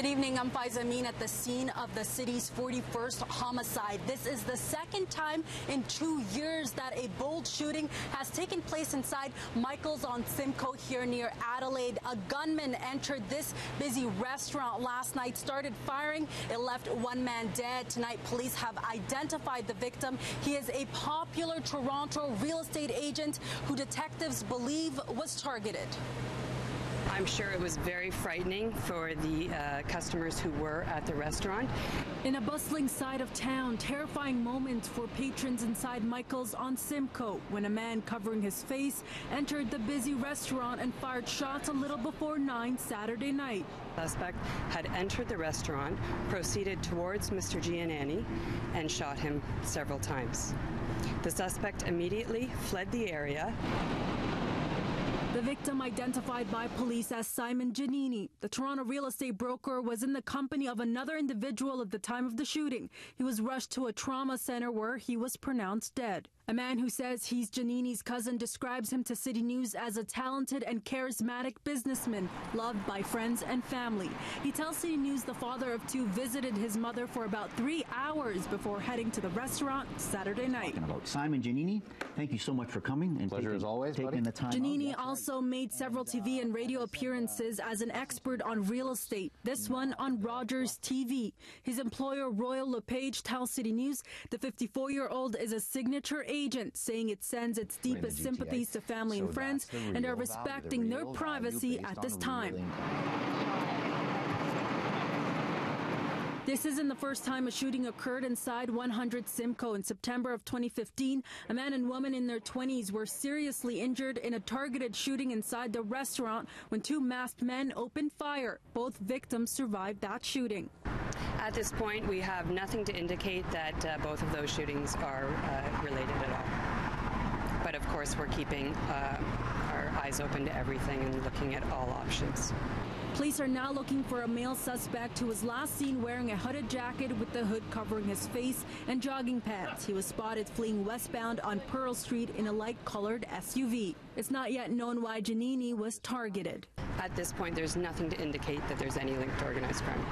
Good evening, I'm Faiza Amin at the scene of the city's 41st homicide. This is the second time in 2 years that a bold shooting has taken place inside Michael's on Simcoe here near Adelaide. A gunman entered this busy restaurant last night, started firing. It left one man dead. Tonight, police have identified the victim. He is a popular Toronto real estate agent who detectives believe was targeted. I'm sure it was very frightening for the customers who were at the restaurant. In a bustling side of town, terrifying moments for patrons inside Michael's on Simcoe when a man covering his face entered the busy restaurant and fired shots a little before 9 Saturday night. The suspect had entered the restaurant, proceeded towards Mr. Giannani, and shot him several times. The suspect immediately fled the area. The victim, identified by police as Simon Giannini, the Toronto real estate broker, was in the company of another individual at the time of the shooting. He was rushed to a trauma center where he was pronounced dead. A man who says he's Giannini's cousin describes him to CityNews as a talented and charismatic businessman, loved by friends and family. He tells CityNews the father of two visited his mother for about 3 hours before heading to the restaurant Saturday night. About Simon Giannini, thank you so much for coming and pleasure as always, taking the time. Giannini also made several TV and radio appearances as an expert on real estate, this one on Rogers TV. His employer, Royal LePage, tells CityNews the 54-year-old is a signature agent, saying it sends its deepest sympathies to family and friends and are respecting their privacy at this time. This isn't the first time a shooting occurred inside 100 Simcoe. In September of 2015, a man and woman in their 20s were seriously injured in a targeted shooting inside the restaurant when two masked men opened fire. Both victims survived that shooting. At this point, we have nothing to indicate that both of those shootings are related at all. But of course, we're keeping our eyes open to everything and looking at all options. Police are now looking for a male suspect who was last seen wearing a hooded jacket with the hood covering his face and jogging pants. He was spotted fleeing westbound on Pearl Street in a light-colored SUV. It's not yet known why Giannini was targeted. At this point, there's nothing to indicate that there's any link to organized crime.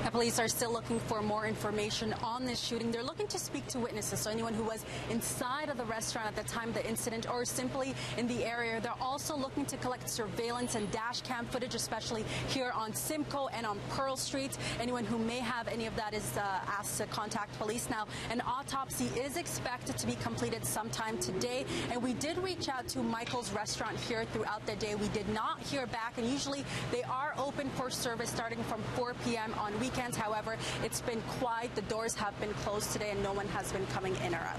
The police are still looking for more information on this shooting. They're looking to speak to witnesses, so anyone who was inside of the restaurant at the time of the incident or simply in the area. They're also looking to collect surveillance and dash cam footage, especially here on Simcoe and on Pearl Street. Anyone who may have any of that is asked to contact police. Now, an autopsy is expected to be completed sometime today, and we did reach out to Michael's restaurant here throughout the day. We did not hear back, and usually they are open for service starting from 4 p.m. on weekends. However, it's been quiet. The doors have been closed today and no one has been coming in or out.